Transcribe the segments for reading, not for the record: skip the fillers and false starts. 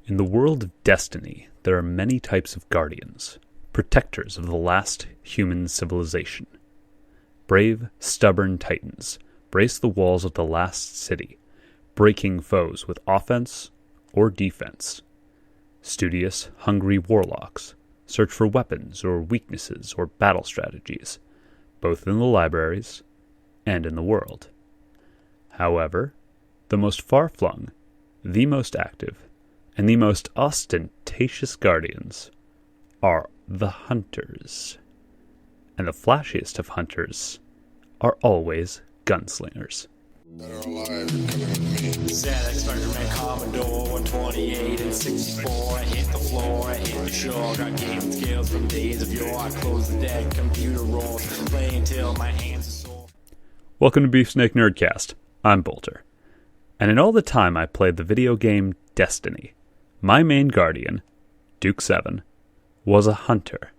In the world of Destiny, there are many types of guardians, protectors of the last human civilization. Brave, stubborn titans brace the walls of the last city, breaking foes with offense or defense. Studious, hungry warlocks search for weapons or weaknesses or battle strategies, both in the libraries and in the world. However, the most far-flung, the most active, and the most ostentatious guardians are the hunters. And the flashiest of hunters are always gunslingers. That are alive and coming with me. ZX Spider-Man Commodore 128 and 64. I hit the floor, I hit the shore. Got gaming skills from days of yore. I close the deck, computer rolls, play until my hands are sore. Welcome to Beefsnake Nerdcast. I'm Bolter. And in all the time I played the video game Destiny, my main guardian, Duke 7, was a hunter,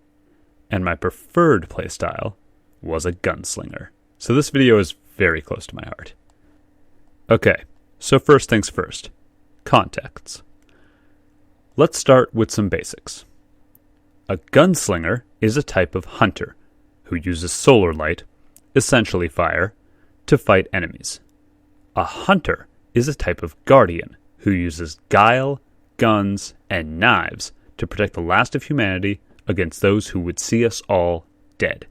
and my preferred playstyle was a gunslinger. So this video is very close to my heart. Okay, so first things first. Context. Let's start with some basics. A gunslinger is a type of hunter who uses solar light, essentially fire, to fight enemies. A hunter is a type of guardian who uses guile, guns, and knives to protect the last of humanity against those who would see us all dead.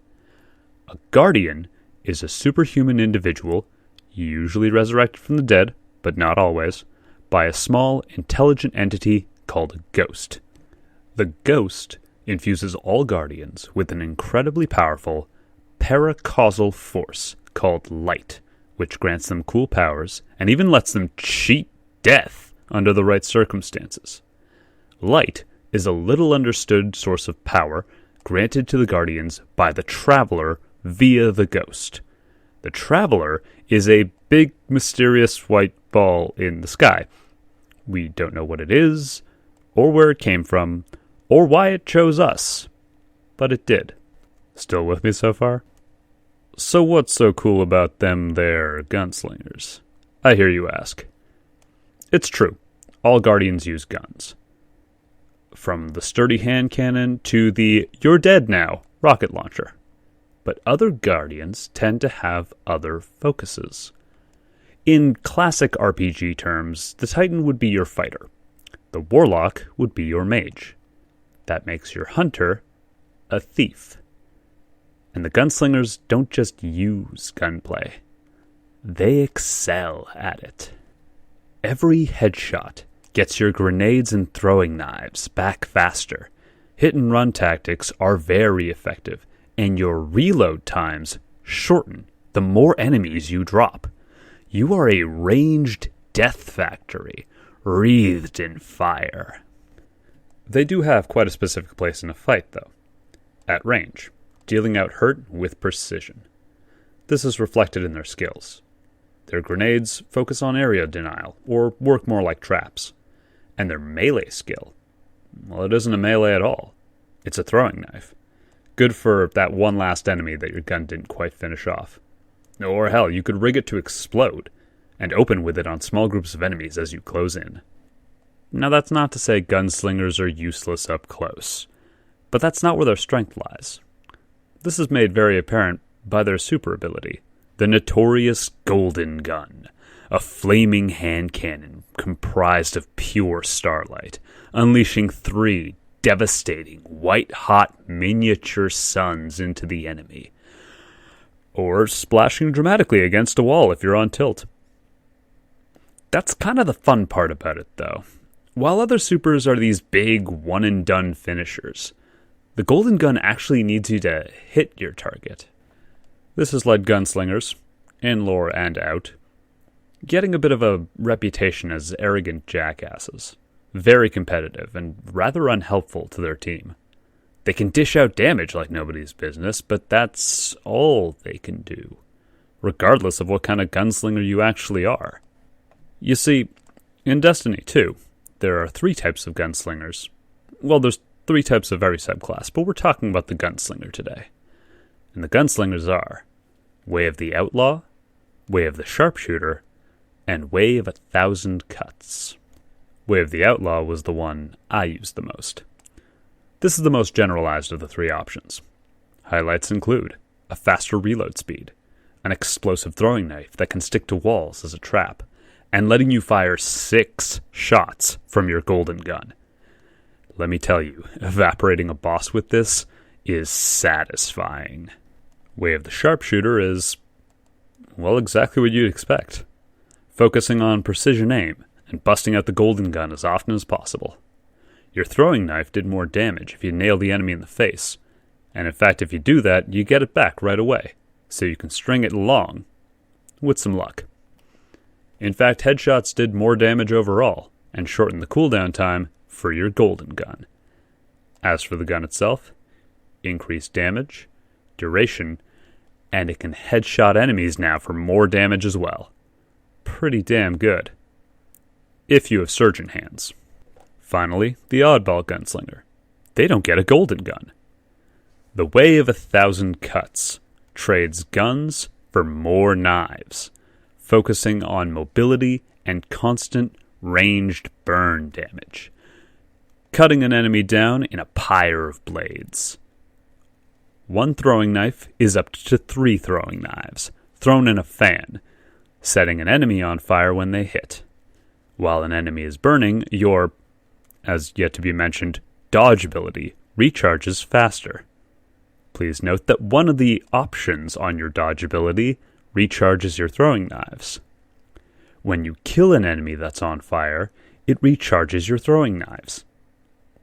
A guardian is a superhuman individual, usually resurrected from the dead, but not always, by a small, intelligent entity called a ghost. The ghost infuses all guardians with an incredibly powerful paracausal force called light, which grants them cool powers and even lets them cheat death under the right circumstances. Light is a little understood source of power granted to the guardians by the Traveler via the ghost. The Traveler is a big, mysterious white ball in the sky. We don't know what it is, or where it came from, or why it chose us, but it did. Still with me so far? So what's so cool about them there gunslingers? I hear you ask. It's true. All guardians use guns. From the sturdy hand cannon to the "you're dead now" rocket launcher. But other guardians tend to have other focuses. In classic RPG terms, the Titan would be your fighter. The Warlock would be your mage. That makes your hunter a thief. And the gunslingers don't just use gunplay. They excel at it. Every headshot gets your grenades and throwing knives back faster. Hit-and-run tactics are very effective, and your reload times shorten the more enemies you drop. You are a ranged death factory, wreathed in fire. They do have quite a specific place in a fight, though. At range, dealing out hurt with precision. This is reflected in their skills. Their grenades focus on area denial, or work more like traps. And their melee skill, well, it isn't a melee at all. It's a throwing knife. Good for that one last enemy that your gun didn't quite finish off. Or hell, you could rig it to explode, and open with it on small groups of enemies as you close in. Now that's not to say gunslingers are useless up close, but that's not where their strength lies. This is made very apparent by their super ability, the notorious Golden Gun, a flaming hand cannon comprised of pure Starlight, unleashing 3 devastating, white-hot miniature suns into the enemy, or splashing dramatically against a wall if you're on tilt. That's kind of the fun part about it, though. While other supers are these big one-and-done finishers, the Golden Gun actually needs you to hit your target. This has led gunslingers, in lore and out, getting a bit of a reputation as arrogant jackasses, very competitive and rather unhelpful to their team. They can dish out damage like nobody's business, but that's all they can do, regardless of what kind of gunslinger you actually are. You see, in Destiny 2, there are 3 types of gunslingers. Well, there's 3 types of every subclass, but we're talking about the gunslinger today. And the gunslingers are Way of the Outlaw, Way of the Sharpshooter, and Way of 1,000 Cuts. Way of the Outlaw was the one I used the most. This is the most generalized of the three options. Highlights include a faster reload speed, an explosive throwing knife that can stick to walls as a trap, and letting you fire 6 shots from your golden gun. Let me tell you, evaporating a boss with this is satisfying. Way of the Sharpshooter is, well, exactly what you'd expect. Focusing on precision aim and busting out the golden gun as often as possible. Your throwing knife did more damage if you nailed the enemy in the face, and in fact if you do that, you get it back right away, so you can string it long, with some luck. In fact, headshots did more damage overall, and shortened the cooldown time for your golden gun. As for the gun itself, increased damage, duration, and it can headshot enemies now for more damage as well. Pretty damn good. If you have surgeon hands. Finally, the oddball gunslinger. They don't get a golden gun. The Way of 1,000 Cuts trades guns for more knives, focusing on mobility and constant ranged burn damage, cutting an enemy down in a pyre of blades. 1 throwing knife is up to 3 throwing knives, thrown in a fan, setting an enemy on fire when they hit. While an enemy is burning, your, as yet to be mentioned, dodge ability recharges faster. Please note that one of the options on your dodge ability recharges your throwing knives. When you kill an enemy that's on fire, it recharges your throwing knives.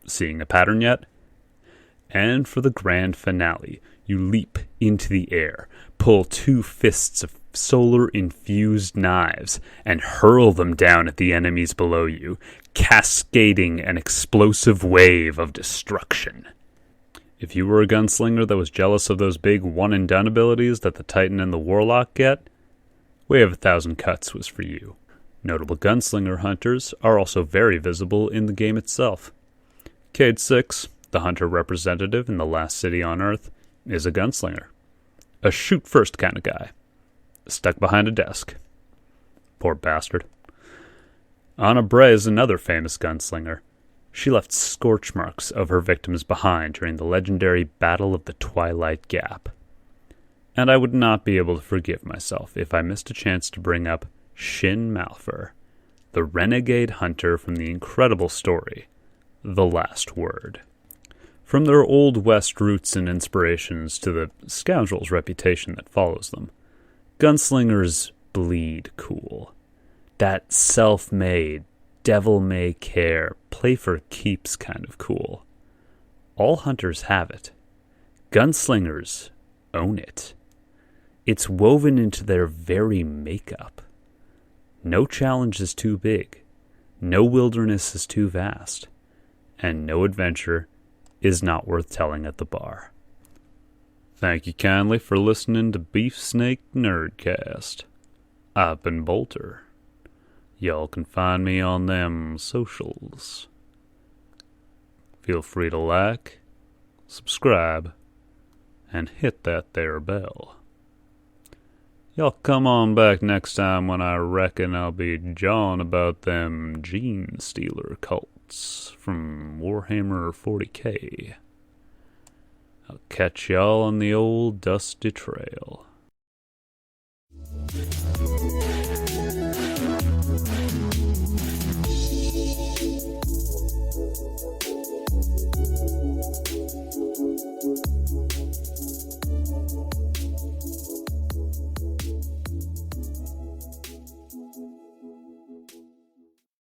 Seeing a pattern yet? And for the grand finale, you leap into the air, pull 2 fists of solar-infused knives, and hurl them down at the enemies below you, cascading an explosive wave of destruction. If you were a gunslinger that was jealous of those big one-and-done abilities that the Titan and the Warlock get, Way of 1,000 Cuts was for you. Notable gunslinger hunters are also very visible in the game itself. Cade 6, the hunter representative in the last city on Earth, is a gunslinger. A shoot-first kind of guy. Stuck behind a desk. Poor bastard. Anna Bray is another famous gunslinger. She left scorch marks of her victims behind during the legendary Battle of the Twilight Gap. And I would not be able to forgive myself if I missed a chance to bring up Shin Malphur, the renegade hunter from the incredible story, The Last Word. From their Old West roots and inspirations to the scoundrel's reputation that follows them, gunslingers bleed cool. That self-made, devil-may-care, play-for-keeps kind of cool. All hunters have it. Gunslingers own it. It's woven into their very makeup. No challenge is too big, no wilderness is too vast, and no adventure is not worth telling at the bar. Thank you kindly for listening to Beef Snake Nerdcast. I've been Bolter. Y'all can find me on them socials. Feel free to like, subscribe, and hit that there bell. Y'all come on back next time when I reckon I'll be jawing about them Gene Stealer cults from Warhammer 40k. I'll catch y'all on the old dusty trail.